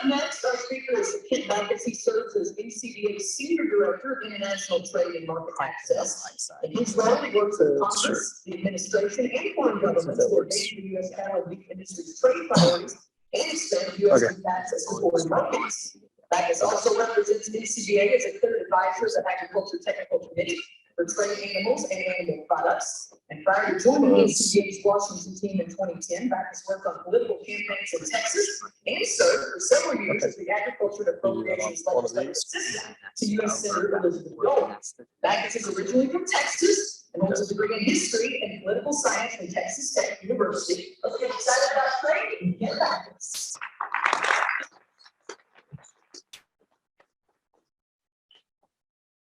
Up next, our speaker is Kent Bacus. He serves as NCBA's Senior Director of International Trade and Market Access. In his role, he works with Congress, the administration, and foreign governments to advance the U.S. cattle and beef industry's trade priorities and expand U.S. beef access to foreign markets. Bacus also represents NCBA as a cleared advisor to the Agriculture Technical Committee for trade animals and animal products. And prior to joining NCBA's Washington team in 2010, Bacus worked on political campaigns in Texas and served for several years as the Agriculture and Appropriations Legislative Assistant to U.S. Senator Elizabeth Warren. Bacus is originally from Texas and holds a degree in history and political science from Texas Tech University. Let's get excited about trade and get Bacus.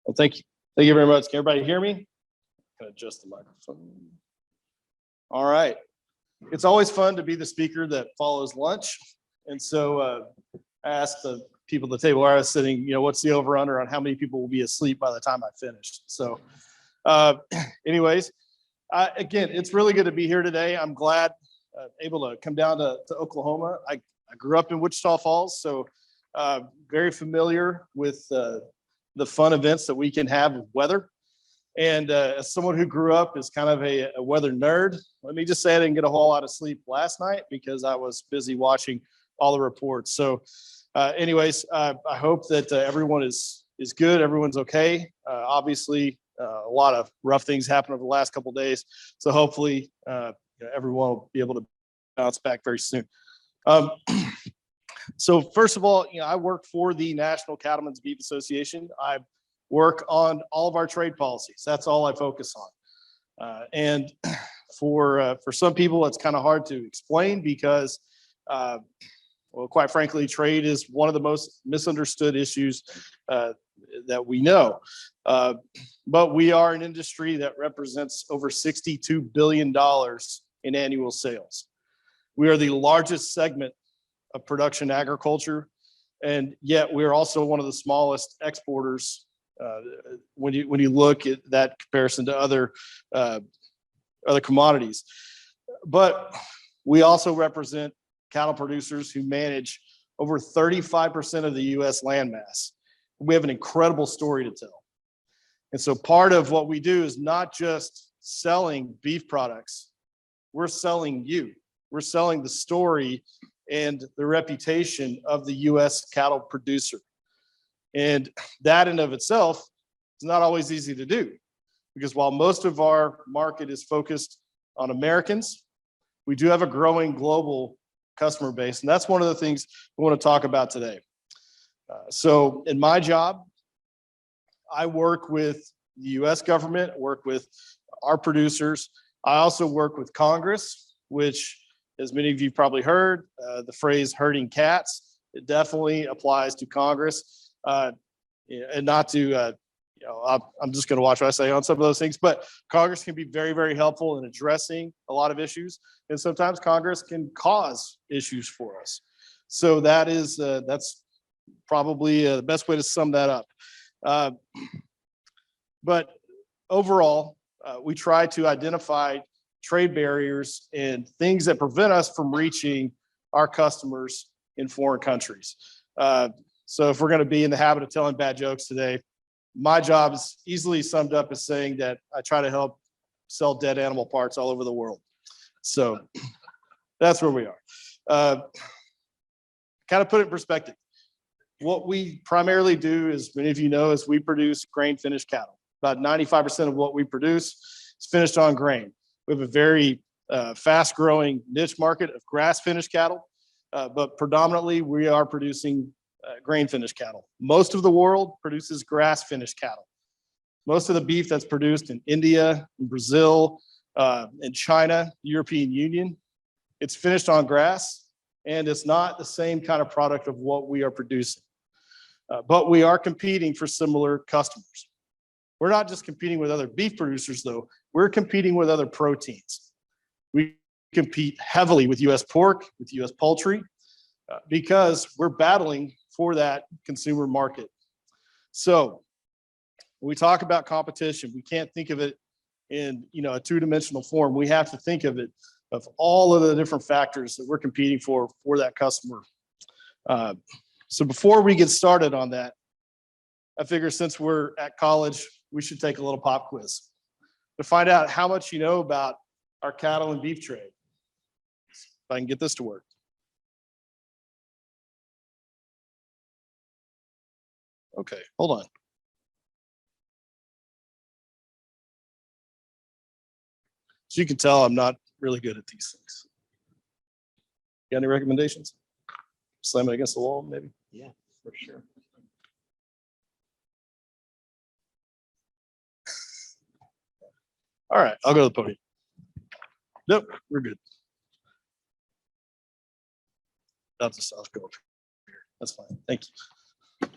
Well, thank you. Thank you very much. Can everybody hear me? Can I adjust the microphone? All right. It's always fun to be the speaker that follows lunch. And so I asked the people at the table where I was sitting, what's the over under on how many people will be asleep by the time I finished. So anyways, again, it's really good to be here today. I'm glad able to come down to Oklahoma. I grew up in Wichita Falls, so very familiar with the fun events that we can have with weather. And as someone who grew up as kind of a weather nerd, let me just say I didn't get a whole lot of sleep last night because I was busy watching all the reports. So anyways, I hope that everyone is good. Everyone's okay. Obviously, a lot of rough things happened over the last couple of days. So hopefully everyone will be able to bounce back very soon. So first of all, I work for the National Cattlemen's Beef Association. I work on all of our trade policies. That's all I focus on. And for some people, it's kind of hard to explain because, well, quite frankly, trade is one of the most misunderstood issues that we know. But we are an industry that represents over $62 billion in annual sales. We are the largest segment of production agriculture, and yet we're also one of the smallest exporters when you look at that comparison to other commodities. But we also represent cattle producers who manage over 35% of the U.S. landmass. We have an incredible story to tell. And so part of what we do is not just selling beef products, we're selling you. We're selling the story and the reputation of the U.S. cattle producer. And that in of itself is not always easy to do, because while most of our market is focused on Americans, we do have a growing global customer base. And that's one of the things we want to talk about today. So in my job, I work with the U.S. government, work with our producers. I also work with Congress, which, as many of you probably heard, the phrase herding cats, it definitely applies to Congress. And not to, I'm just going to watch what I say on some of those things, but Congress can be very, very helpful in addressing a lot of issues. And sometimes Congress can cause issues for us. So that's probably the best way to sum that up. But overall, we try to identify trade barriers and things that prevent us from reaching our customers in foreign countries. So if we're going to be in the habit of telling bad jokes today, my job is easily summed up as saying that I try to help sell dead animal parts all over the world. So that's where we are. Kind of put it in perspective. What we primarily do, as many of you know, is we produce grain finished cattle. About 95% of what we produce is finished on grain. We have a very fast growing niche market of grass finished cattle, but predominantly we are producing grain finished cattle. Most of the world produces grass finished cattle. Most of the beef that's produced in India, in Brazil, in China, European Union, it's finished on grass, and it's not the same kind of product of what we are producing. But we are competing for similar customers. We're not just competing with other beef producers, though. We're competing with other proteins. We compete heavily with U.S. pork, with U.S. poultry, because we're battling for that consumer market. So when we talk about competition, we can't think of it in a two-dimensional form. We have to think of it of all of the different factors that we're competing for that customer. So before we get started on that, I figure since we're at college, we should take a little pop quiz to find out how much you know about our cattle and beef trade. If I can get this to work. Okay, hold on. So you can tell I'm not really good at these things. Got any recommendations? Slam it against the wall, maybe? Yeah, for sure. All right, I'll go to the podium. Nope, we're good. That's a soft go. That's fine. Thank you.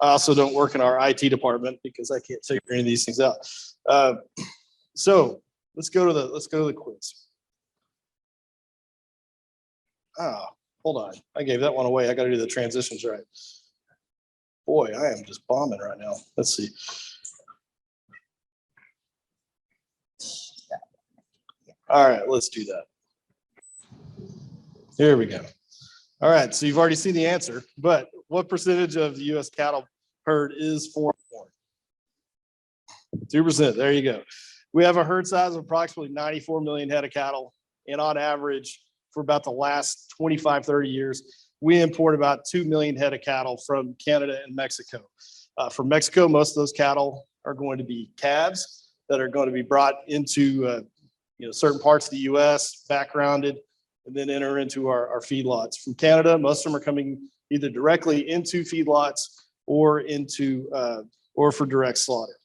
I also don't work in our IT department because I can't figure any of these things out. So let's go to the quiz. Hold on. I gave that one away. I got to do the transitions right. Boy, I am just bombing right now. Let's see. All right, let's do that. Here we go. All right, so you've already seen the answer, but what percentage of the U.S. cattle herd is foreign born? 2%. There you go. We have a herd size of approximately 94 million head of cattle, and on average, for about the last 25, 30 years, we import about 2 million head of cattle from Canada and Mexico. From Mexico, most of those cattle are going to be calves that are going to be brought into certain parts of the U.S., backgrounded, and then enter into our feedlots. From Canada, most of them are coming either directly into feedlots or for direct slaughter.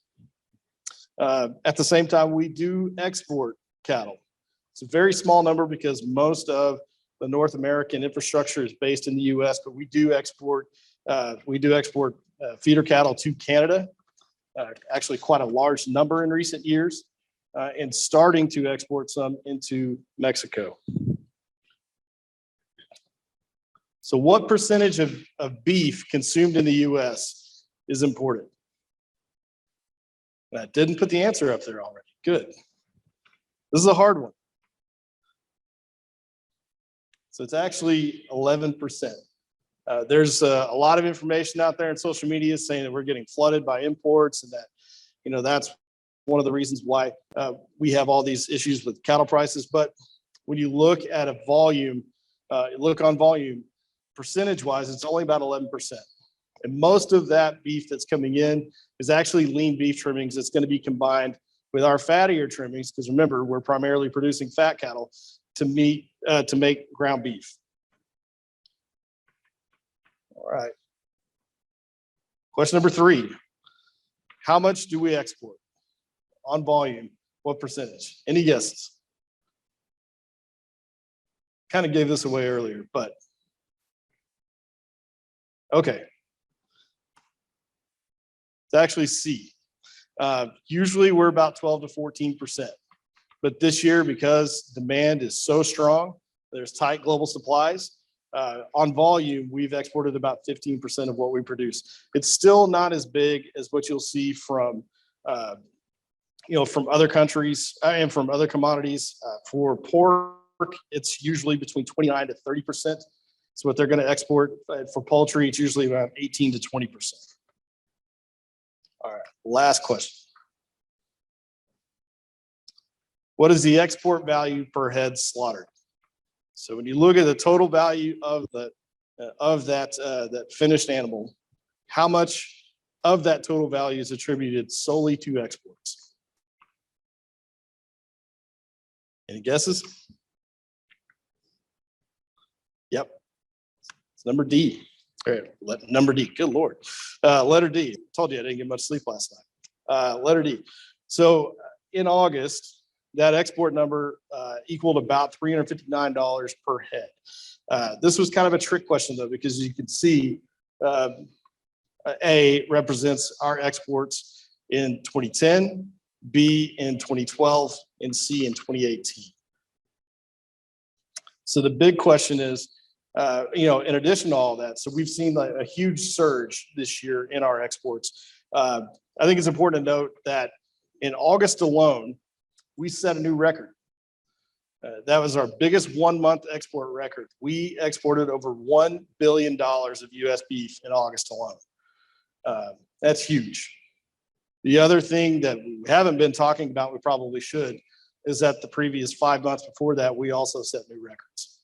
At the same time, we do export cattle. It's a very small number because most of the North American infrastructure is based in the U.S., but we do export feeder cattle to Canada. Actually, quite a large number in recent years, and starting to export some into Mexico. So what percentage of beef consumed in the U.S. is imported? I didn't put the answer up there already. Good. This is a hard one. So it's actually 11%. There's a lot of information out there in social media saying that we're getting flooded by imports, and that, that's one of the reasons why we have all these issues with cattle prices. But when you look at a volume, percentage-wise, it's only about 11%. And most of that beef that's coming in is actually lean beef trimmings that's going to be combined with our fattier trimmings, because remember, we're primarily producing fat cattle to make ground beef. All right. Question number 3. How much do we export on volume? What percentage? Any guesses? Kind of gave this away earlier, but okay. It's actually C. Usually we're about 12 to 14%. But this year, because demand is so strong, there's tight global supplies. On volume, we've exported about 15% of what we produce. It's still not as big as what you'll see from other countries and from other commodities. For pork, it's usually between 29 to 30%. So what they're going to export. For poultry, it's usually around 18 to 20%. All right, last question. What is the export value per head slaughtered? So when you look at the total value of that finished animal, how much of that total value is attributed solely to exports? Any guesses? Yep, it's number D. All right, number D. Good Lord. Letter D. Told you I didn't get much sleep last night. Letter D. So in August, that export number equaled about $359 per head. This was kind of a trick question, though, because you can see A represents our exports in 2010, B in 2012, and C in 2018. So the big question is, in addition to all that, so we've seen a huge surge this year in our exports. I think it's important to note that in August alone, we set a new record. That was our biggest 1-month export record. We exported over $1 billion of US beef in August alone. That's huge. The other thing that we haven't been talking about, we probably should, is that the previous 5 months before that, we also set new records.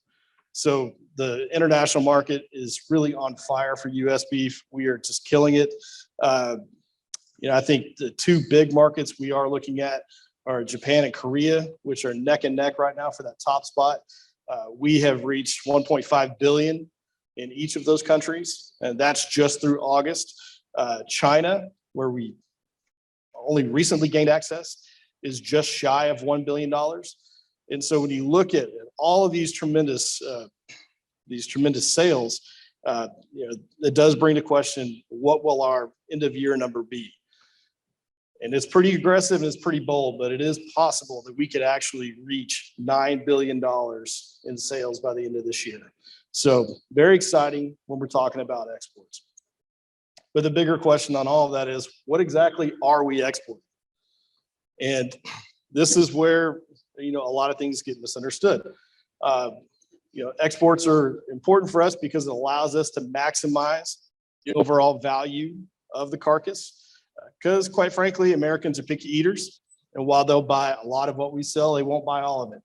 So the international market is really on fire for US beef. We are just killing it. I think the two big markets we are looking at are Japan and Korea, which are neck and neck right now for that top spot. We have reached 1.5 billion in each of those countries, and that's just through August. China, where we only recently gained access, is just shy of $1 billion. And so when you look at all of these tremendous sales, it does bring to question, what will our end of year number be? And it's pretty aggressive and it's pretty bold, but it is possible that we could actually reach $9 billion in sales by the end of this year. So very exciting when we're talking about exports. But the bigger question on all of that is, what exactly are we exporting? And this is where, a lot of things get misunderstood. Exports are important for us because it allows us to maximize the overall value of the carcass. Because quite frankly, Americans are picky eaters. And while they'll buy a lot of what we sell, they won't buy all of it.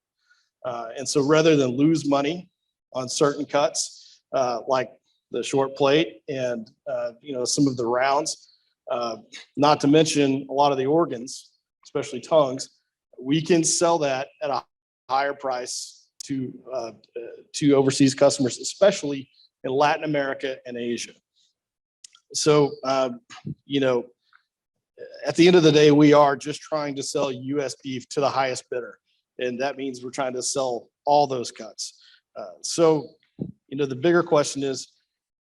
And so rather than lose money on certain cuts, like the short plate and, some of the rounds, not to mention a lot of the organs, especially tongues, we can sell that at a higher price to overseas customers, especially in Latin America and Asia. So, at the end of the day, we are just trying to sell US beef to the highest bidder. And that means we're trying to sell all those cuts. So, the bigger question is,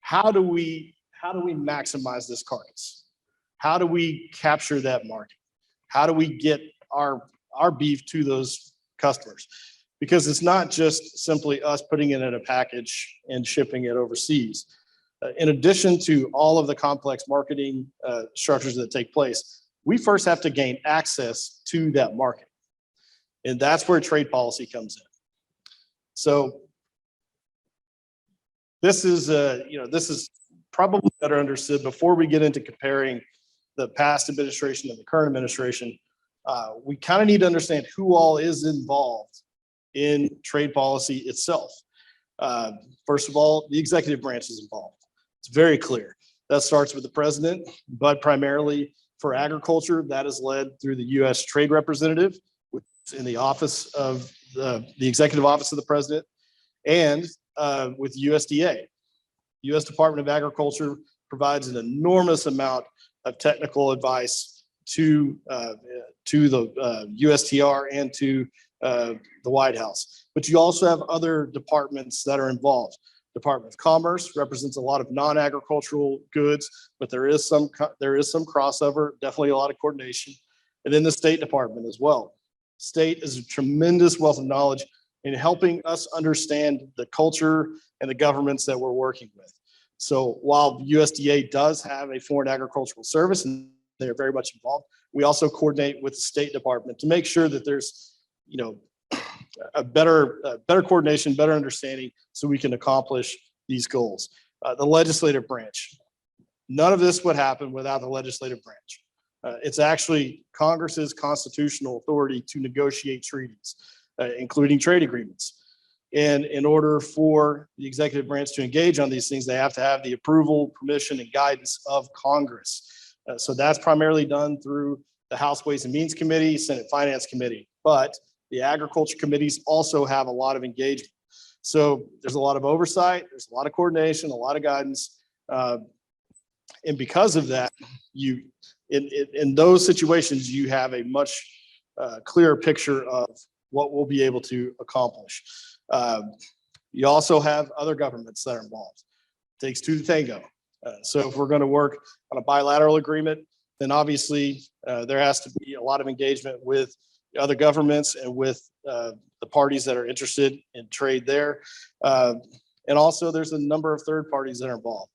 how do we maximize this carcass? How do we capture that market? How do we get our beef to those customers? Because it's not just simply us putting it in a package and shipping it overseas. In addition to all of the complex marketing structures that take place, we first have to gain access to that market. And that's where trade policy comes in. So this is probably better understood before we get into comparing the past administration and the current administration. We kind of need to understand who all is involved in trade policy itself. First of all, the executive branch is involved. It's very clear. That starts with the president, but primarily for agriculture, that is led through the U.S. Trade Representative, which is in the office of the executive office of the president, and with USDA. U.S. Department of Agriculture provides an enormous amount of technical advice to the USTR and to the White House. But you also have other departments that are involved. Department of Commerce represents a lot of non-agricultural goods, but there is some crossover, definitely a lot of coordination. And then the State Department as well. State is a tremendous wealth of knowledge in helping us understand the culture and the governments that we're working with. So while USDA does have a foreign agricultural service and they're very much involved, we also coordinate with the State Department to make sure that there's, a better coordination, better understanding, so we can accomplish these goals. The legislative branch. None of this would happen without the legislative branch. It's actually Congress's constitutional authority to negotiate treaties, including trade agreements. And in order for the executive branch to engage on these things, they have to have the approval, permission, and guidance of Congress. So that's primarily done through the House Ways and Means Committee, Senate Finance Committee, but the agriculture committees also have a lot of engagement. So there's a lot of oversight, there's a lot of coordination, a lot of guidance. And because of that, in those situations, you have a much clearer picture of what we'll be able to accomplish. You also have other governments that are involved. It takes two to tango. So if we're going to work on a bilateral agreement, then obviously there has to be a lot of engagement with other governments and with the parties that are interested in trade there. And also there's a number of third parties that are involved.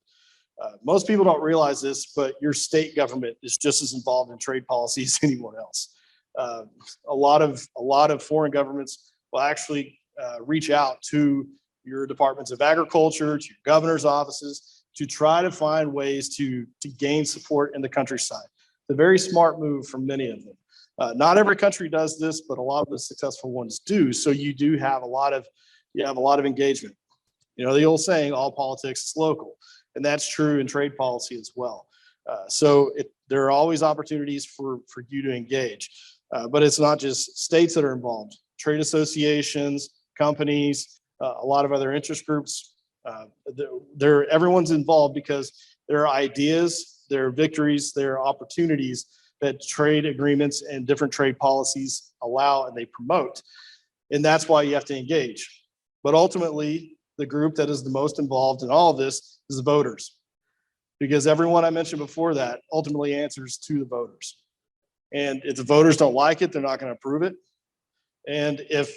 Most people don't realize this, but your state government is just as involved in trade policy as anyone else. A lot of foreign governments will actually reach out to your departments of agriculture, to your governor's offices, to try to find ways to gain support in the countryside. It's a very smart move from many of them. Not every country does this, but a lot of the successful ones do. So you do have a lot of engagement. You know, the old saying, all politics is local, and that's true in trade policy as well. There are always opportunities for you to engage, but it's not just states that are involved. Trade associations, companies, a lot of other interest groups. Everyone's involved because there are ideas, there are victories, there are opportunities that trade agreements and different trade policies allow and they promote. And that's why you have to engage. But ultimately, the group that is the most involved in all of this is the voters. Because everyone I mentioned before that ultimately answers to the voters. And if the voters don't like it, they're not going to approve it. And if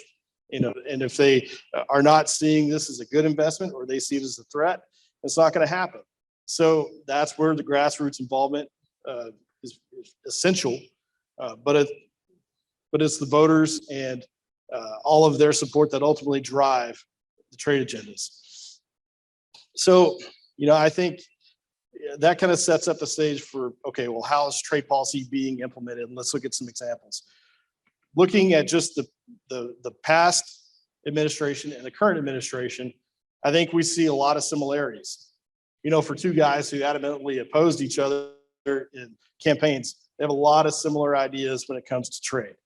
they are not seeing this as a good investment or they see it as a threat, it's not going to happen. So that's where the grassroots involvement is essential. But it's the voters and all of their support that ultimately drive the trade agendas. So, I think that kind of sets up the stage for, okay, well, how is trade policy being implemented? And let's look at some examples. Looking at just the past administration and the current administration, I think we see a lot of similarities. For two guys who adamantly opposed each other in campaigns, they have a lot of similar ideas when it comes to trade.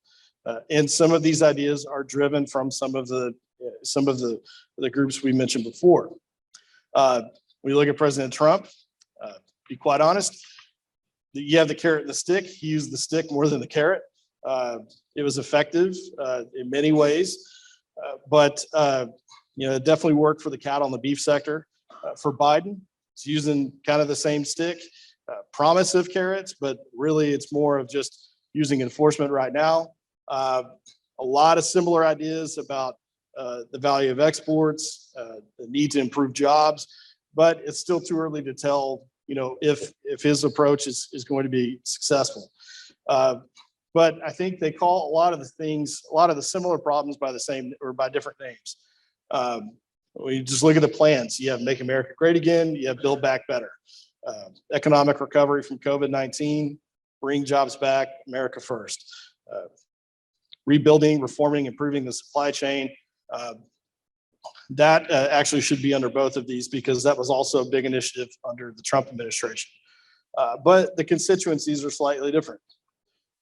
And some of these ideas are driven from some of the groups we mentioned before. When you look at President Trump, be quite honest, you have the carrot and the stick. He used the stick more than the carrot. It was effective in many ways, but it definitely worked for the cattle and the beef sector. For Biden, he's using kind of the same stick, promise of carrots, but really it's more of just using enforcement right now. A lot of similar ideas about the value of exports, the need to improve jobs, but it's still too early to tell, if his approach is going to be successful. But I think they call a lot of the similar problems by the same or by different names. We just look at the plans. You have Make America Great Again. You have Build Back Better. Economic recovery from COVID-19, bring jobs back, America First. Rebuilding, reforming, improving the supply chain. That actually should be under both of these because that was also a big initiative under the Trump administration. But the constituencies are slightly different.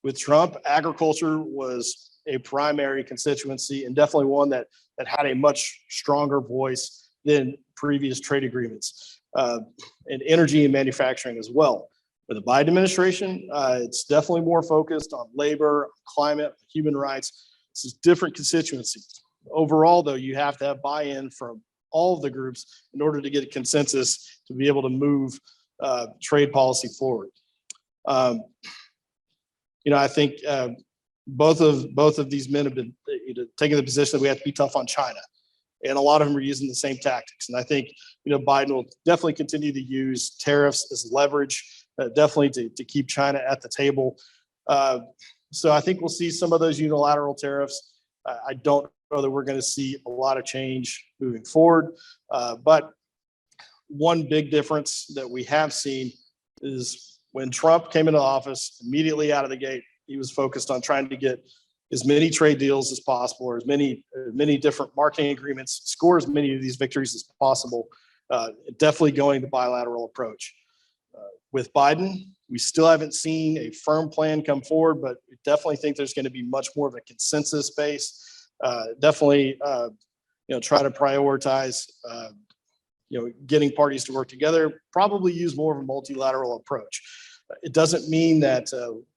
With Trump, agriculture was a primary constituency and definitely one that had a much stronger voice than previous trade agreements, and energy and manufacturing as well. With the Biden administration, it's definitely more focused on labor, climate, human rights. This is different constituencies. Overall, though, you have to have buy-in from all of the groups in order to get a consensus to be able to move trade policy forward. I think both of these men have been taking the position that we have to be tough on China, and a lot of them are using the same tactics. And I think Biden will definitely continue to use tariffs as leverage, definitely to keep China at the table. So I think we'll see some of those unilateral tariffs. I don't know that we're going to see a lot of change moving forward, but one big difference that we have seen is when Trump came into office, immediately out of the gate, he was focused on trying to get as many trade deals as possible, or as many different marketing agreements, score as many of these victories as possible, definitely going the bilateral approach. With Biden, we still haven't seen a firm plan come forward, but we definitely think there's going to be much more of a consensus base. Definitely, try to prioritize, getting parties to work together, probably use more of a multilateral approach. It doesn't mean that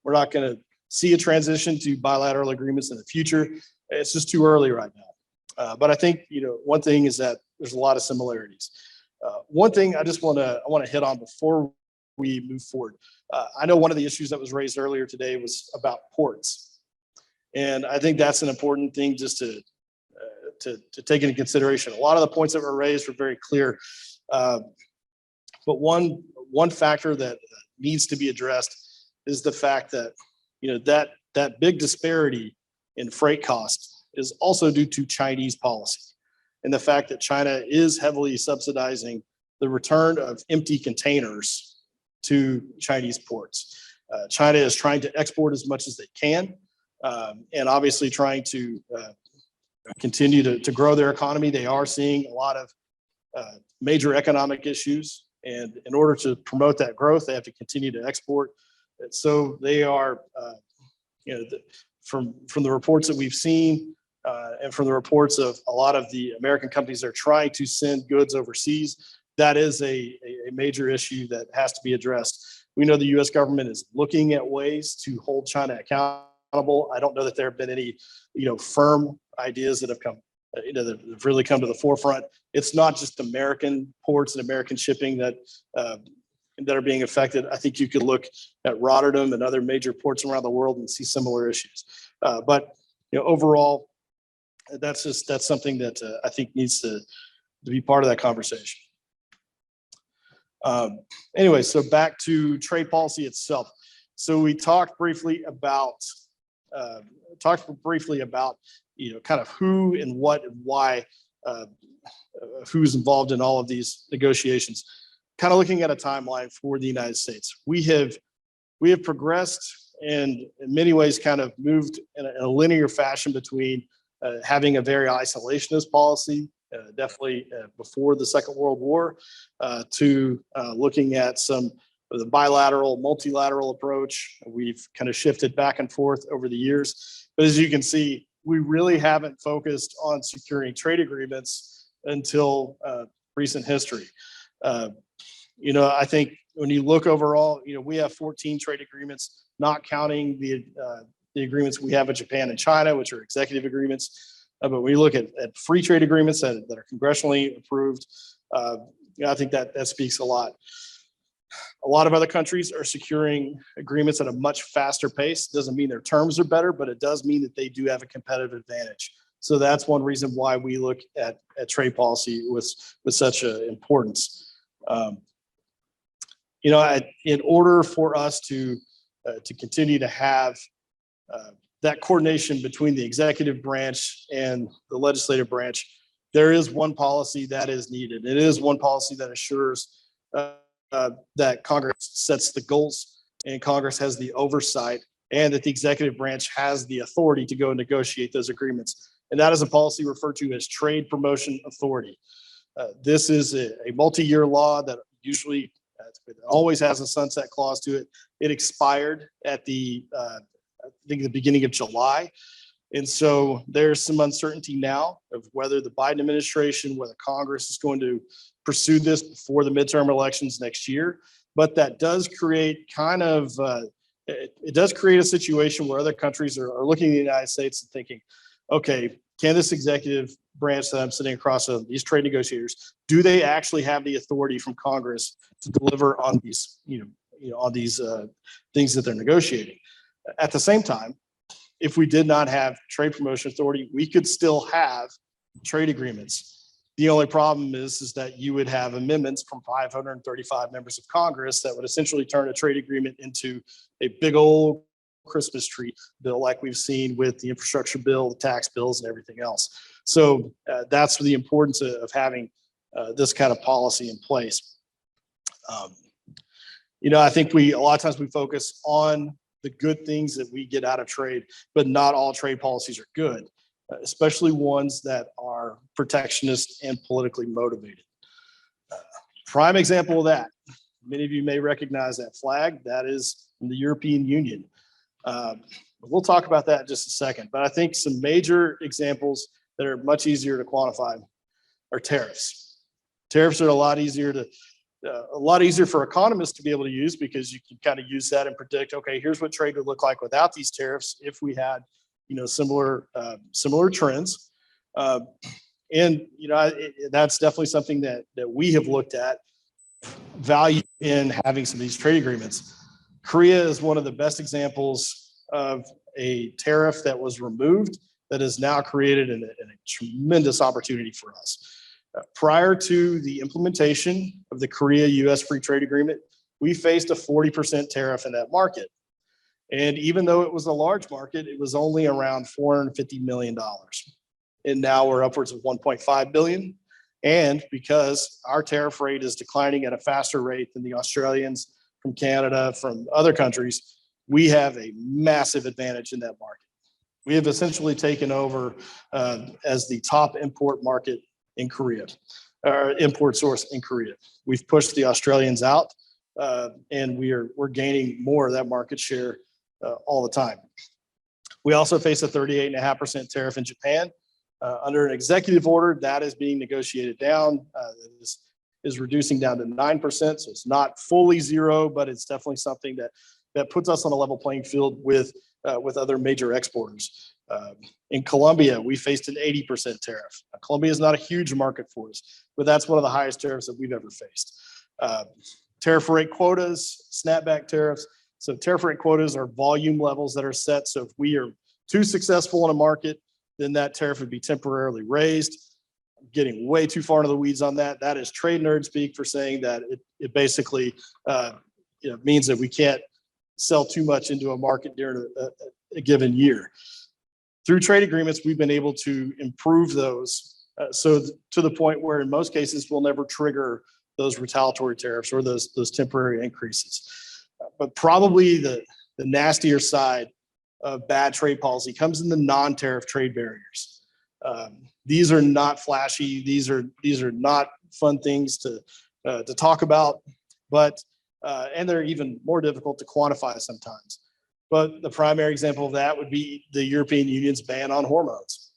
we're not going to see a transition to bilateral agreements in the future. It's just too early right now. But I think, one thing is that there's a lot of similarities. One thing I want to hit on before we move forward. I know one of the issues that was raised earlier today was about ports. And I think that's an important thing just to take into consideration. A lot of the points that were raised were very clear. But one factor that needs to be addressed is the fact that, that big disparity in freight costs is also due to Chinese policy and the fact that China is heavily subsidizing the return of empty containers to Chinese ports. China is trying to export as much as they can, and obviously trying to continue to grow their economy. They are seeing a lot of major economic issues, and in order to promote that growth, they have to continue to export. And so they are, from the reports that we've seen, and from the reports of a lot of the American companies that are trying to send goods overseas, that is a major issue that has to be addressed. We know the U.S. government is looking at ways to hold China accountable. I don't know that there have been any, firm ideas that have come, that have really come to the forefront. It's not just American ports and American shipping that are being affected. I think you could look at Rotterdam and other major ports around the world and see similar issues. But overall, that's something that I think needs to be part of that conversation. Anyway, so back to trade policy itself. So we talked briefly about kind of who and what and why, who's involved in all of these negotiations. Kind of looking at a timeline for the United States, we have progressed and in many ways kind of moved in a linear fashion between having a very isolationist policy, definitely before the Second World War, to looking at some of the bilateral, multilateral approach. We've kind of shifted back and forth over the years. But as you can see, we really haven't focused on securing trade agreements until recent history. I think when you look overall, we have 14 trade agreements, not counting the agreements we have with Japan and China, which are executive agreements. But when you look at free trade agreements that are congressionally approved, I think that speaks a lot. A lot of other countries are securing agreements at a much faster pace. Doesn't mean their terms are better, but it does mean that they do have a competitive advantage. So that's one reason why we look at trade policy with such importance. In order for us to continue to have that coordination between the executive branch and the legislative branch, there is one policy that is needed. It is one policy that assures that Congress sets the goals and Congress has the oversight, and that the executive branch has the authority to go and negotiate those agreements. And that is a policy referred to as Trade Promotion Authority. This is a multi-year law that usually always has a sunset clause to it. It expired at the beginning of July. And so there's some uncertainty now of whether the Biden administration, whether Congress is going to pursue this before the midterm elections next year. But that does create it does create a situation where other countries are looking at the United States and thinking, okay, can this executive branch that I'm sitting across from, these trade negotiators, do they actually have the authority from Congress to deliver on these, on these things that they're negotiating? At the same time, if we did not have trade promotion authority, we could still have trade agreements. The only problem is that you would have amendments from 535 members of Congress that would essentially turn a trade agreement into a big old Christmas tree bill like we've seen with the infrastructure bill, the tax bills, and everything else. So that's the importance of having this kind of policy in place. I think a lot of times we focus on the good things that we get out of trade, but not all trade policies are good, especially ones that are protectionist and politically motivated. Prime example of that, many of you may recognize that flag, that is from the European Union. We'll talk about that in just a second, but I think some major examples that are much easier to quantify are tariffs. Tariffs are a lot easier for economists to be able to use, because you can kind of use that and predict, okay, here's what trade would look like without these tariffs if we had, similar trends. That's definitely something that we have looked at value in having some of these trade agreements. Korea is one of the best examples of a tariff that was removed that has now created a tremendous opportunity for us. Prior to the implementation of the Korea-U.S. Free Trade Agreement, we faced a 40% tariff in that market. And even though it was a large market, it was only around $450 million. And now we're upwards of 1.5 billion. And because our tariff rate is declining at a faster rate than the Australians, from Canada, from other countries, we have a massive advantage in that market. We have essentially taken over as the top import market in Korea, or import source in Korea. We've pushed the Australians out, and we're gaining more of that market share all the time. We also face a 38.5% tariff in Japan. Under an executive order, that is being negotiated down. Is reducing down to 9%. So it's not fully zero, but it's definitely something that puts us on a level playing field with other major exporters. In Colombia, we faced an 80% tariff. Now, Colombia is not a huge market for us, but that's one of the highest tariffs that we've ever faced. Tariff rate quotas, snapback tariffs. So tariff rate quotas are volume levels that are set. So if we are too successful in a market, then that tariff would be temporarily raised. I'm getting way too far into the weeds on that. That is trade nerd speak for saying that it basically means that we can't sell too much into a market during a given year. Through trade agreements, we've been able to improve those so to the point where in most cases we'll never trigger those retaliatory tariffs or those temporary increases. But probably the nastier side of bad trade policy comes in the non-tariff trade barriers. These are not flashy. These are not fun things to talk about, but and they're even more difficult to quantify sometimes. But the primary example of that would be the European Union's ban on hormones.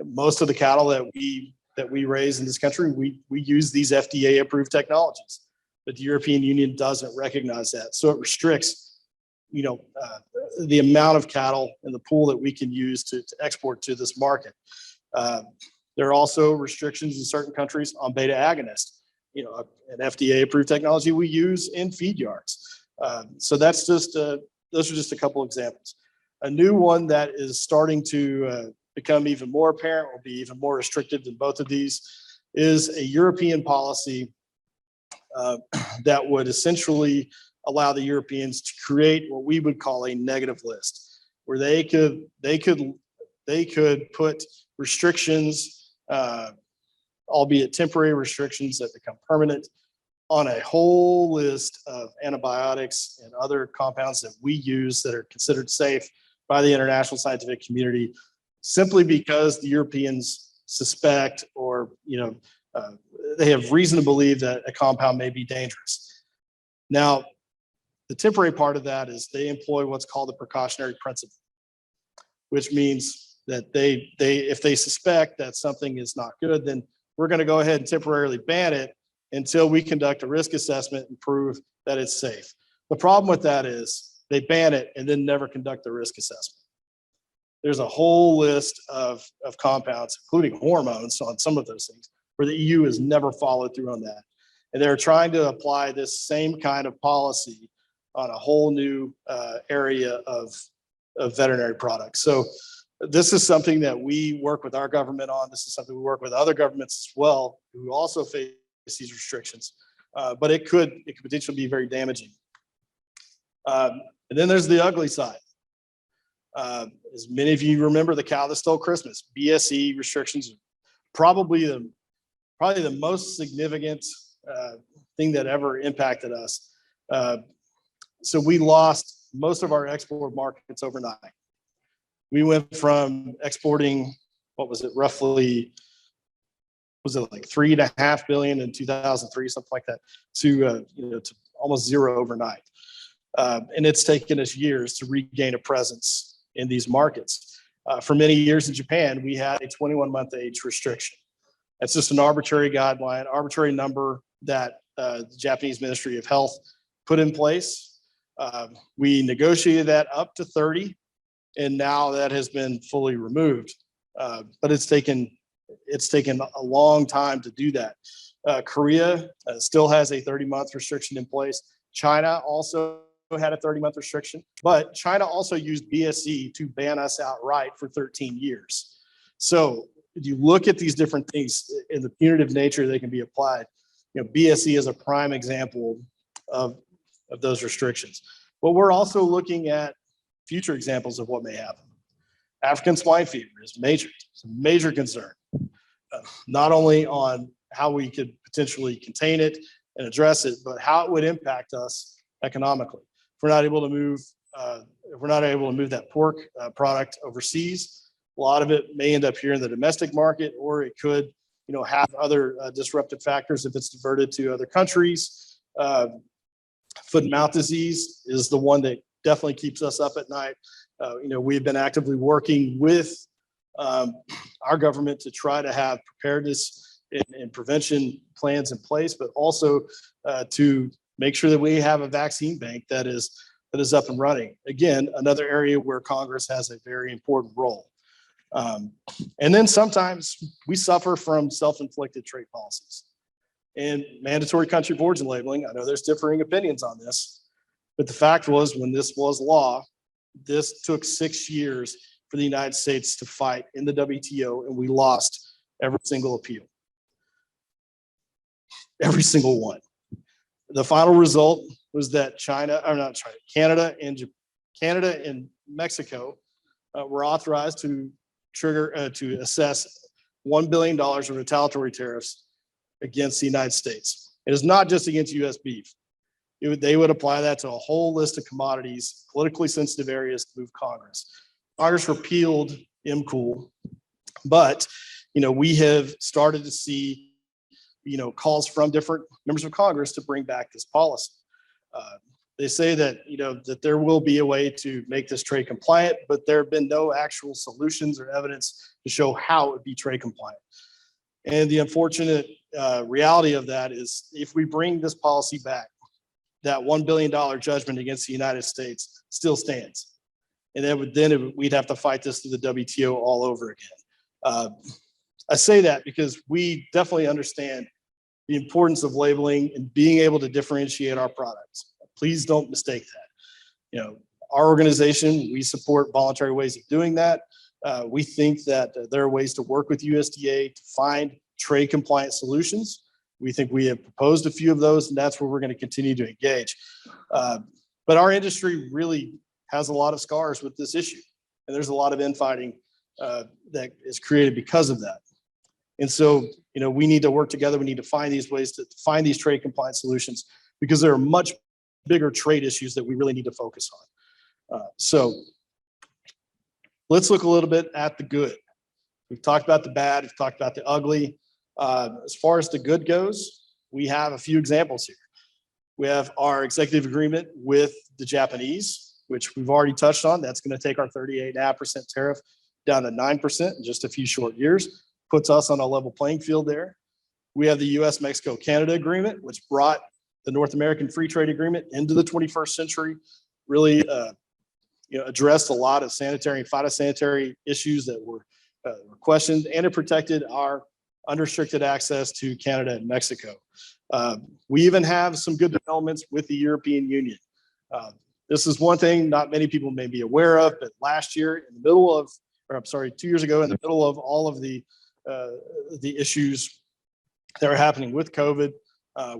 Most of the cattle that we raise in this country, we use these FDA-approved technologies, but the European Union doesn't recognize that, so it restricts, the amount of cattle in the pool that we can use to export to this market. There are also restrictions in certain countries on beta agonists, an FDA-approved technology we use in feed yards. So that's just those are just a couple examples. A new one that is starting to become even more apparent, will be even more restrictive than both of these, is a European policy that would essentially allow the Europeans to create what we would call a negative list, where they could put restrictions, albeit temporary restrictions that become permanent, on a whole list of antibiotics and other compounds that we use that are considered safe by the international scientific community, simply because the Europeans suspect or they have reason to believe that a compound may be dangerous. Now, the temporary part of that is they employ what's called the precautionary principle, which means that if they suspect that something is not good, then we're going to go ahead and temporarily ban it until we conduct a risk assessment and prove that it's safe. The problem with that is they ban it and then never conduct the risk assessment. There's a whole list of compounds, including hormones on some of those things, where the EU has never followed through on that. And they're trying to apply this same kind of policy on a whole new area of veterinary products. So this is something that we work with our government on. This is something we work with other governments as well, who also face these restrictions. But it could potentially be very damaging. And then there's the ugly side. As many of you remember, the cow that stole Christmas, BSE restrictions, probably the most significant thing that ever impacted us. So we lost most of our export markets overnight. We went from exporting, roughly, was it like 3.5 billion in 2003, something like that, to almost zero overnight. And it's taken us years to regain a presence in these markets. For many years in Japan, we had a 21-month age restriction. That's just an arbitrary guideline, arbitrary number that the Japanese Ministry of Health put in place. We negotiated that up to 30, and now that has been fully removed. But it's taken a long time to do that. Korea still has a 30-month restriction in place. China also had a 30-month restriction, but China also used BSE to ban us outright for 13 years. So if you look at these different things in the punitive nature they can be applied, BSE is a prime example of those restrictions. But we're also looking at future examples of what may happen. African swine fever is major. It's a major concern, not only on how we could potentially contain it and address it, but how it would impact us economically. If we're not able to move, that pork product overseas, a lot of it may end up here in the domestic market, or it could, have other disruptive factors if it's diverted to other countries. Foot and mouth disease is the one that definitely keeps us up at night. We've been actively working with our government to try to have preparedness and prevention plans in place, but also to make sure that we have a vaccine bank that is up and running. Again, another area where Congress has a very important role. And then sometimes we suffer from self-inflicted trade policies and mandatory country of origin labeling. I know there's differing opinions on this, but the fact was, when this was law, this took 6 years for the United States to fight in the WTO, and we lost every single appeal. Every single one. The final result was that Canada and Mexico were authorized to assess $1 billion of retaliatory tariffs against the United States. It is not just against U.S. beef. They would apply that to a whole list of commodities, politically sensitive areas to move Congress. Congress repealed MCOOL, but we have started to see calls from different members of Congress to bring back this policy. They say that that there will be a way to make this trade compliant, but there have been no actual solutions or evidence to show how it would be trade compliant. And the unfortunate reality of that is, if we bring this policy back, that $1 billion judgment against the United States still stands. And we'd have to fight this through the WTO all over again. I say that because we definitely understand the importance of labeling and being able to differentiate our products. Please don't mistake that. Our organization, we support voluntary ways of doing that. We think that there are ways to work with USDA to find trade compliant solutions. We think we have proposed a few of those, and that's where we're going to continue to engage. But our industry really has a lot of scars with this issue, and there's a lot of infighting that is created because of that. And so, we need to work together. We need to find these ways to find these trade compliant solutions, because there are much bigger trade issues that we really need to focus on. So let's look a little bit at the good. We've talked about the bad, we've talked about the ugly. As far as the good goes, we have a few examples here. We have our executive agreement with the Japanese, which we've already touched on. That's going to take our 38.5% tariff down to 9% in just a few short years, puts us on a level playing field there. We have the US-Mexico-Canada agreement, which brought the North American Free Trade Agreement into the 21st century, really addressed a lot of sanitary and phytosanitary issues that were questioned, and it protected our unrestricted access to Canada and Mexico. We even have some good developments with the European Union. This is one thing not many people may be aware of, but last year, 2 years ago, in the middle of all of the issues that were happening with COVID,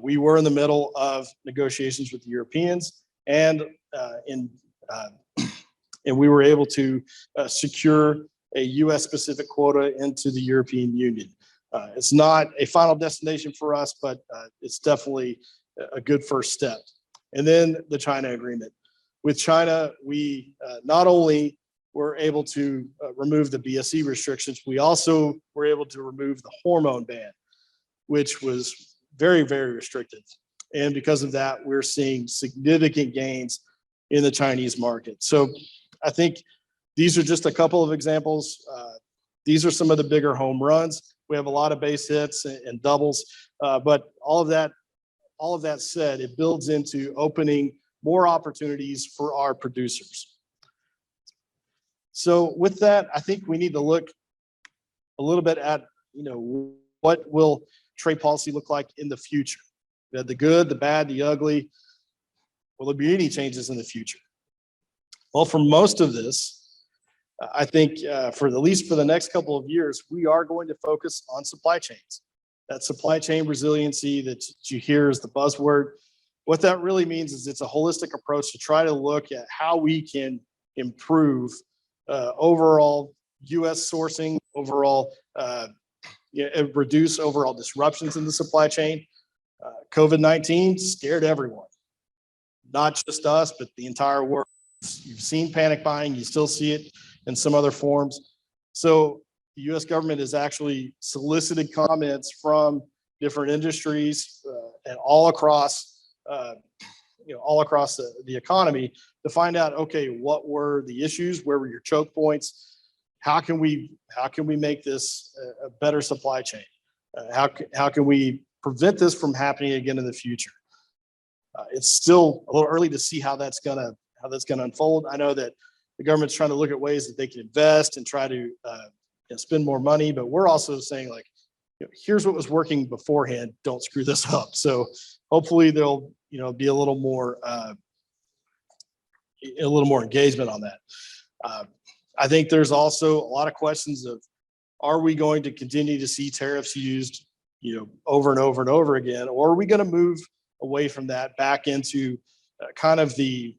we were in the middle of negotiations with the Europeans, and we were able to secure a U.S.-specific quota into the European Union. It's not a final destination for us, but it's definitely a good first step. And then the China agreement. With China, we not only were able to remove the BSE restrictions, we also were able to remove the hormone ban, which was very, very restrictive. And because of that, we're seeing significant gains in the Chinese market. So I think these are just a couple of examples. These are some of the bigger home runs. We have a lot of base hits and doubles, but all of that said, it builds into opening more opportunities for our producers. So with that, I think we need to look a little bit at, what will trade policy look like in the future? We had the good, the bad, the ugly. Will there be any changes in the future? Well, for most of this, I think for at least for the next couple of years, we are going to focus on supply chains. That supply chain resiliency that you hear is the buzzword. What that really means is it's a holistic approach to try to look at how we can improve overall U.S. sourcing, overall reduce overall disruptions in the supply chain. COVID-19 scared everyone, not just us, but the entire world. You've seen panic buying, you still see it in some other forms. So the U.S. government has actually solicited comments from different industries and all across, all across the economy to find out, okay, what were the issues? Where were your choke points? How can we make this a better supply chain? How can we prevent this from happening again in the future? It's still a little early to see how that's gonna unfold. I know that the government's trying to look at ways that they can invest and try to spend more money, but we're also saying, like, here's what was working beforehand. Don't screw this up. So hopefully there'll be a little more engagement on that. I think there's also a lot of questions of, are we going to continue to see tariffs used, over and over and over again, or are we going to move away from that back into kind of the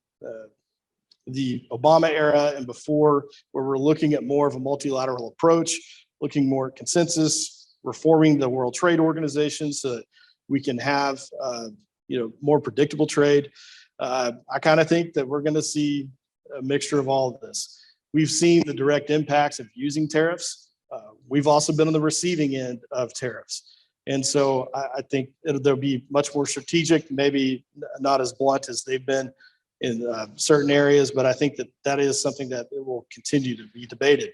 Obama era and before, where we're looking at more of a multilateral approach, looking more at consensus, reforming the World Trade Organization so that we can have more predictable trade. I kind of think that we're going to see a mixture of all of this. We've seen the direct impacts of using tariffs. We've also been on the receiving end of tariffs. And so I think there'll be much more strategic, maybe not as blunt as they've been in certain areas, but I think that is something that it will continue to be debated.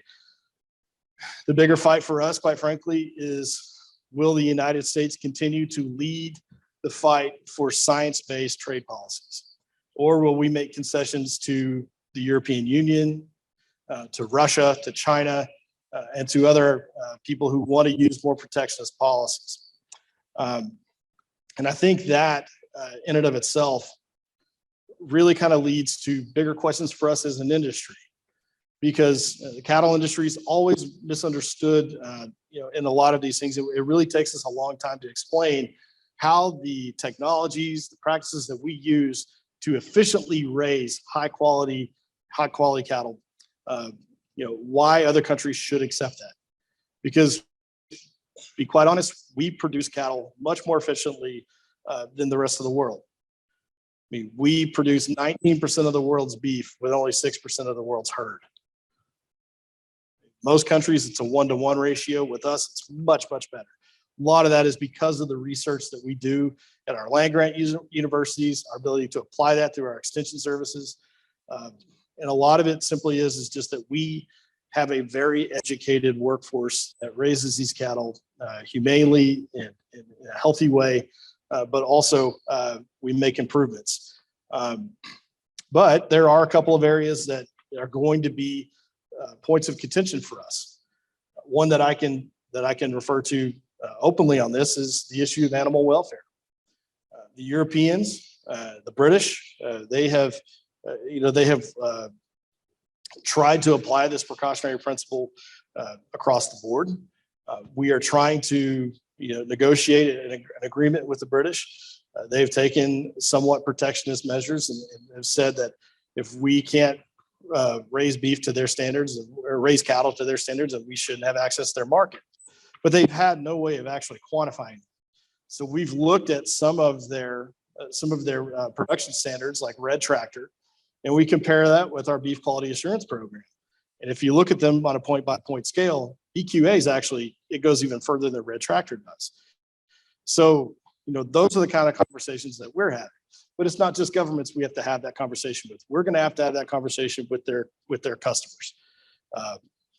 The bigger fight for us, quite frankly, is, will the United States continue to lead the fight for science-based trade policies? Or will we make concessions to the European Union, to Russia, to China, and to other people who want to use more protectionist policies? And I think that in and of itself really kind of leads to bigger questions for us as an industry, because the cattle industry is always misunderstood, in a lot of these things. It really takes us a long time to explain how the technologies, the practices that we use to efficiently raise high quality cattle, why other countries should accept that. Because, to be quite honest, we produce cattle much more efficiently than the rest of the world. I mean, we produce 19% of the world's beef with only 6% of the world's herd. Most countries, it's a 1-to-1 ratio. With us, it's much, much better. A lot of that is because of the research that we do at our land grant universities, our ability to apply that through our extension services. And a lot of it simply is just that we have a very educated workforce that raises these cattle humanely in a healthy way, but also we make improvements. But there are a couple of areas that are going to be points of contention for us. One that I can refer to openly on this is the issue of animal welfare. The Europeans, the British, they have tried to apply this precautionary principle across the board. We are trying to negotiate an agreement with the British. They've taken somewhat protectionist measures and have said that if we can't raise beef to their standards or raise cattle to their standards, then we shouldn't have access to their market. But they've had no way of actually quantifying it. So we've looked at some of their production standards, like Red Tractor, and we compare that with our beef quality assurance program. And if you look at them on a point-by-point scale, EQA is actually, it goes even further than Red Tractor does. So, those are the kind of conversations that we're having. But it's not just governments we have to have that conversation with. We're going to have that conversation with their customers.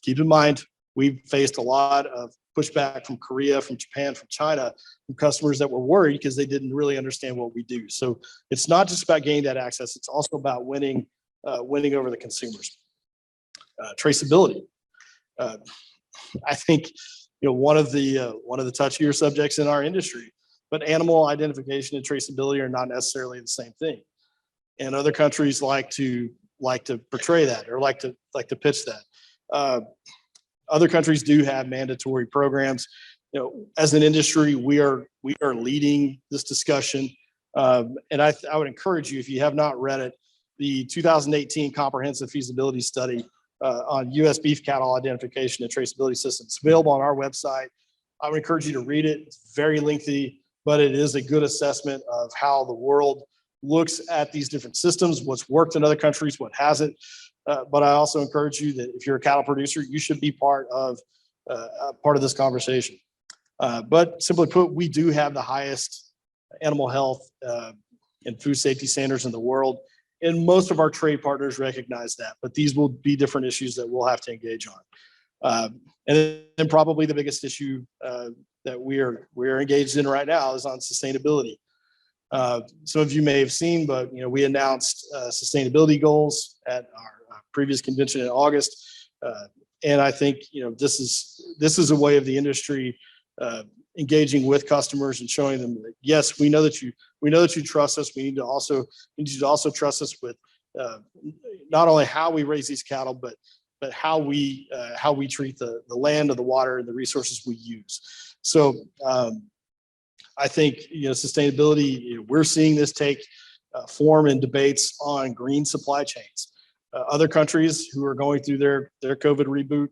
Keep in mind, we've faced a lot of pushback from Korea, from Japan, from China, from customers that were worried because they didn't really understand what we do. So it's not just about gaining that access. It's also about winning over the consumers. Traceability. I think one of the touchier subjects in our industry, but animal identification and traceability are not necessarily the same thing. And other countries like to portray that, or like to pitch that. Other countries do have mandatory programs. As an industry, we are leading this discussion. And I would encourage you, if you have not read it, the 2018 comprehensive feasibility study on U.S. beef cattle identification and traceability systems. It's available on our website. I would encourage you to read it. It's very lengthy, but it is a good assessment of how the world looks at these different systems, what's worked in other countries, what hasn't. But I also encourage you that if you're a cattle producer, you should be part of this conversation. But simply put, we do have the highest animal health and food safety standards in the world. And most of our trade partners recognize that, but these will be different issues that we'll have to engage on. And then probably the biggest issue that we're engaged in right now is on sustainability. Some of you may have seen, but we announced sustainability goals at our previous convention in August, and I think this is a way of the industry engaging with customers and showing them that yes, we know that you trust us. We need to also trust us with not only how we raise these cattle, but how we treat the land, of the water, and the resources we use. So I think sustainability. We're seeing this take form in debates on green supply chains. Other countries who are going through their COVID reboot,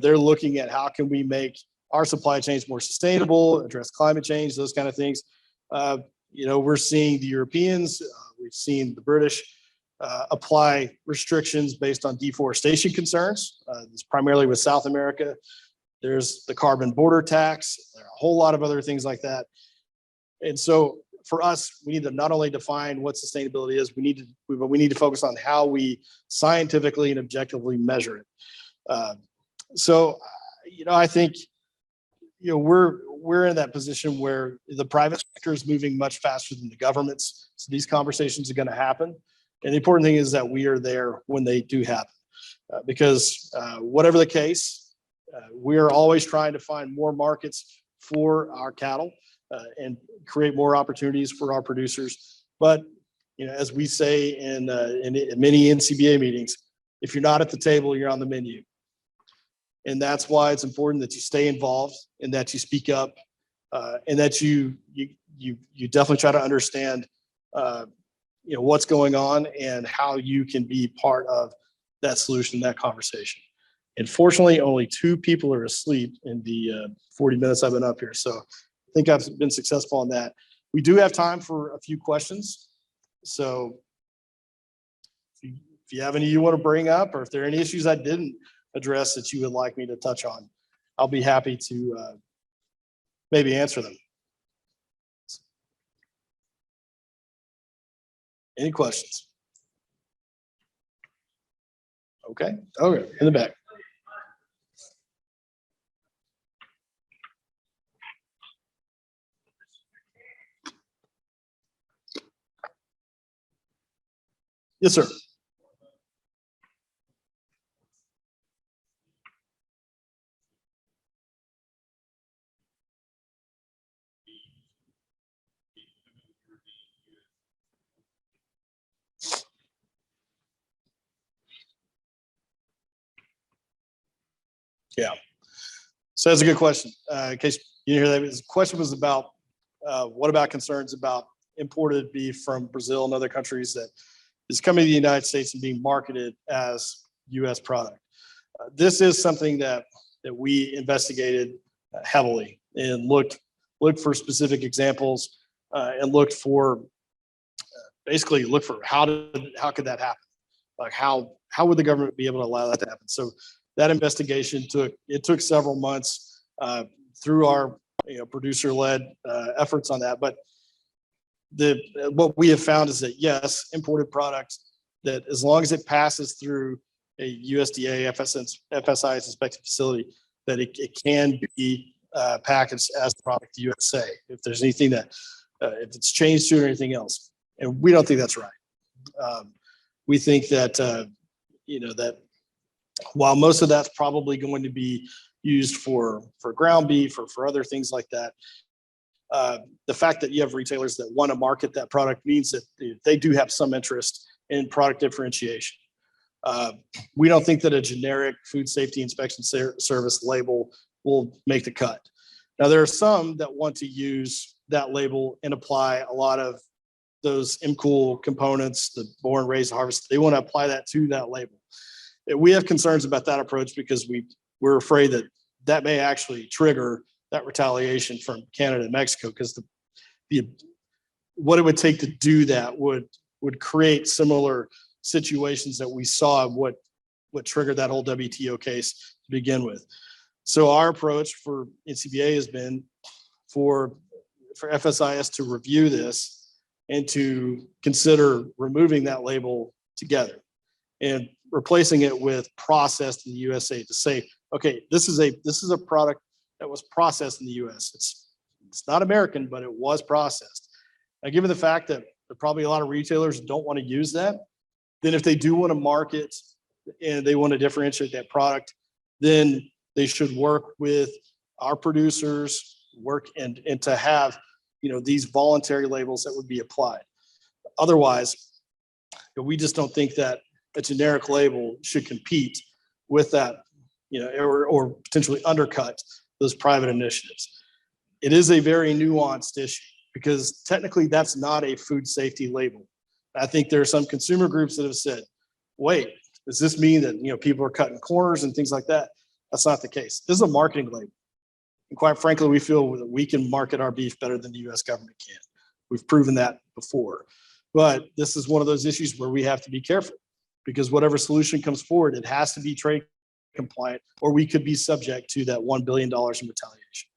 they're looking at how can we make our supply chains more sustainable, address climate change, those kind of things. We're seeing the Europeans, we've seen the British apply restrictions based on deforestation concerns. It's primarily with South America. There's the carbon border tax. There are a whole lot of other things like that. And so for us, we need to not only define what sustainability is, but we need to focus on how we scientifically and objectively measure it. I think we're in that position where the private sector is moving much faster than the governments. So these conversations are going to happen. And the important thing is that we are there when they do happen. Because whatever the case, we are always trying to find more markets for our cattle and create more opportunities for our producers. But as we say in many NCBA meetings, if you're not at the table, you're on the menu. And that's why it's important that you stay involved and that you speak up and that you definitely try to understand what's going on and how you can be part of that solution, that conversation. And fortunately, only 2 people are asleep in the 40 minutes I've been up here. So I think I've been successful in that. We do have time for a few questions. So if you have any you want to bring up, or if there are any issues I didn't address that you would like me to touch on, I'll be happy to maybe answer them. Any questions? Okay, in the back. Yes, sir. Yeah. So that's a good question. In case you didn't hear that, the question was about what about concerns about imported beef from Brazil and other countries that is coming to the United States and being marketed as U.S. product. This is something that we investigated heavily and looked for specific examples and looked for how could that happen? Like how would the government be able to allow that to happen? So that investigation took several months through our producer-led efforts on that. But what we have found is that yes, imported products, that as long as it passes through a USDA FSI inspected facility, that it can be packaged as the product USA. If there's anything that if it's changed to or anything else, and we don't think that's right. We think that that while most of that's probably going to be used for ground beef or for other things like that, the fact that you have retailers that want to market that product means that they do have some interest in product differentiation. We don't think that a generic food safety inspection service label will make the cut. Now, there are some that want to use that label and apply a lot of those MCOOL components, the born, raised, harvest, they want to apply that to that label. We have concerns about that approach because we're afraid that that may actually trigger that retaliation from Canada and Mexico, because what it would take to do that would create similar situations that we saw what triggered that whole WTO case to begin with. So our approach for NCBA has been for FSIS to review this and to consider removing that label together and replacing it with processed in the USA, to say, okay, this is a product that was processed in the US. It's not American, but it was processed. Now, given the fact that there are probably a lot of retailers don't want to use that, then if they do want to market and they want to differentiate that product, then they should work with our producers, and to have, these voluntary labels that would be applied. Otherwise, we just don't think that a generic label should compete with that, or potentially undercut those private initiatives. It is a very nuanced issue because technically that's not a food safety label. I think there are some consumer groups that have said, wait, does this mean that, people are cutting corners and things like that? That's not the case. This is a marketing label. And quite frankly, we feel that we can market our beef better than the US government can. We've proven that before. But this is one of those issues where we have to be careful, because whatever solution comes forward, it has to be trade compliant, or we could be subject to that $1 billion in retaliation.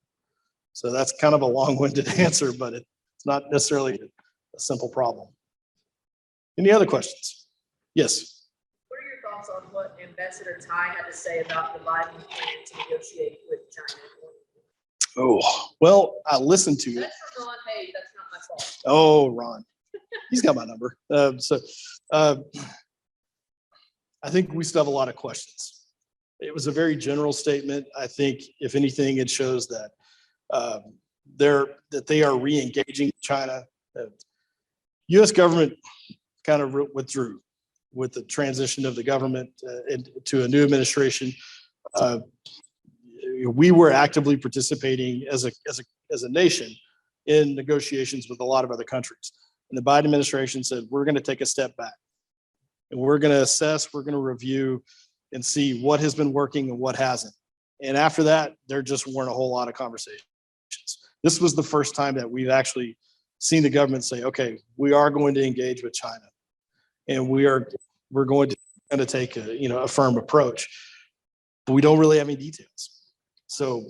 So that's kind of a long-winded answer, but it's not necessarily a simple problem. Any other questions? Yes. What are your thoughts on what Ambassador Tai had to say about the Biden plan to negotiate with China? Oh, well, I listened to it. That's for Ron. Hey, that's not my fault. Oh, Ron. He's got my number. I think we still have a lot of questions. It was a very general statement. I think, if anything, it shows that they are re-engaging China. U.S. government kind of withdrew with the transition of the government to a new administration. We were actively participating as a nation in negotiations with a lot of other countries. And the Biden administration said, we're going to take a step back and we're going to assess, we're going to review and see what has been working and what hasn't. And after that, there just weren't a whole lot of conversations. This was the first time that we've actually seen the government say, okay, we are going to engage with China and we're going to take a firm approach, but we don't really have any details. So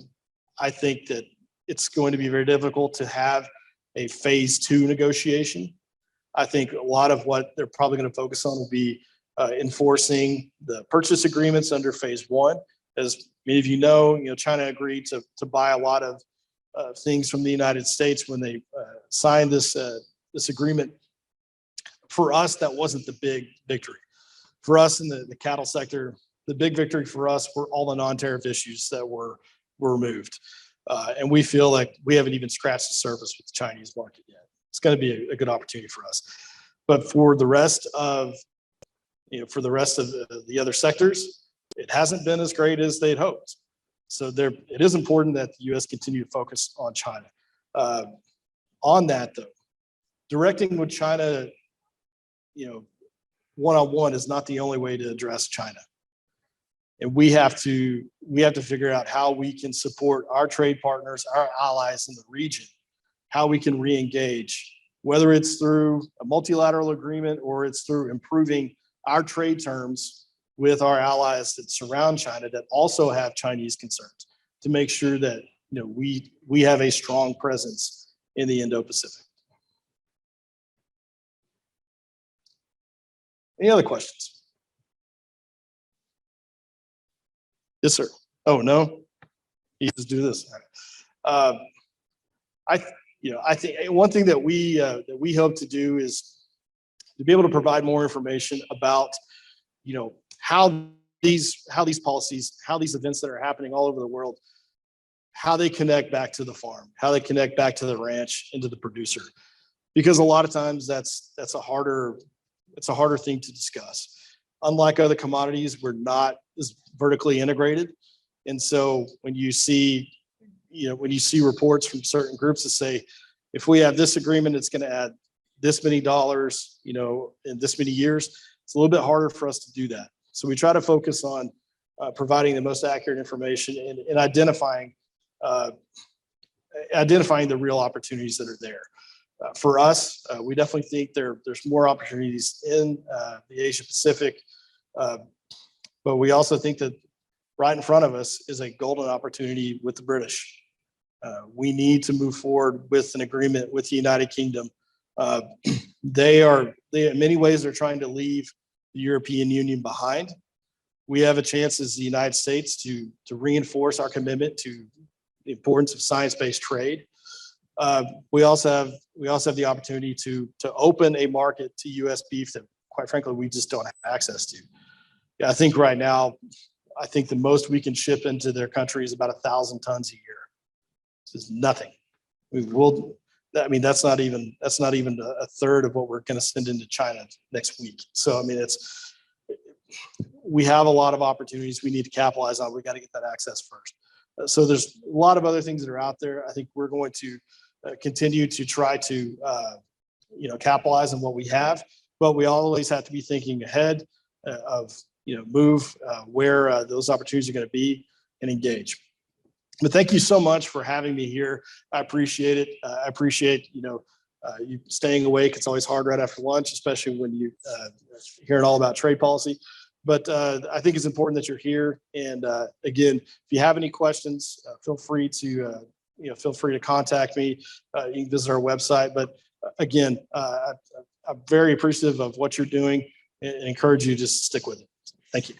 I think that it's going to be very difficult to have a phase 2 negotiation. I think a lot of what they're probably going to focus on will be enforcing the purchase agreements under phase 1. As many of you know, China agreed to buy a lot of things from the United States when they signed this agreement. For us, that wasn't the big victory. For us in the cattle sector, the big victory for us were all the non-tariff issues that were removed. And we feel like we haven't even scratched the surface with the Chinese market yet. It's going to be a good opportunity for us. But for the rest of, the other sectors, it hasn't been as great as they'd hoped. So it is important that the U.S. continue to focus on China. On that, though, directing with China, one-on-one is not the only way to address China. And we have to figure out how we can support our trade partners, our allies in the region, how we can re-engage, whether it's through a multilateral agreement or it's through improving our trade terms with our allies that surround China that also have Chinese concerns, to make sure that we have a strong presence in the Indo-Pacific. Any other questions? Yes, sir. Oh, no? You just do this. I think one thing that we hope to do is to be able to provide more information about, how these policies, how these events that are happening all over the world, how they connect back to the farm, how they connect back to the ranch and to the producer. Because a lot of times that's a harder thing to discuss. Unlike other commodities, we're not as vertically integrated. And so when you see reports from certain groups that say, if we have this agreement, it's going to add this many dollars, in this many years. It's a little bit harder for us to do that. So we try to focus on providing the most accurate information and identifying the real opportunities that are there. For us, we definitely think there's more opportunities in the Asia Pacific, but we also think that right in front of us is a golden opportunity with the British. We need to move forward with an agreement with the United Kingdom. They in many ways, they're trying to leave the European Union behind. We have a chance as the United States to reinforce our commitment to the importance of science-based trade. We also have the opportunity to open a market to U.S. beef that, quite frankly, we just don't have access to. Yeah, I think right now, the most we can ship into their country is about 1,000 tons a year. This is nothing. That's not even a third of what we're going to send into China next week. So, we have a lot of opportunities we need to capitalize on. We got to get that access first. So there's a lot of other things that are out there. I think we're going to continue to try to, capitalize on what we have, but we always have to be thinking ahead of, move where those opportunities are going to be and engage. But thank you so much for having me here. I appreciate it. I appreciate, you staying awake. It's always hard right after lunch, especially when you hearing all about trade policy. But I think it's important that you're here. And again, if you have any questions, feel free to contact me. You can visit our website. But again, I'm very appreciative of what you're doing and encourage you to just stick with it. Thank you.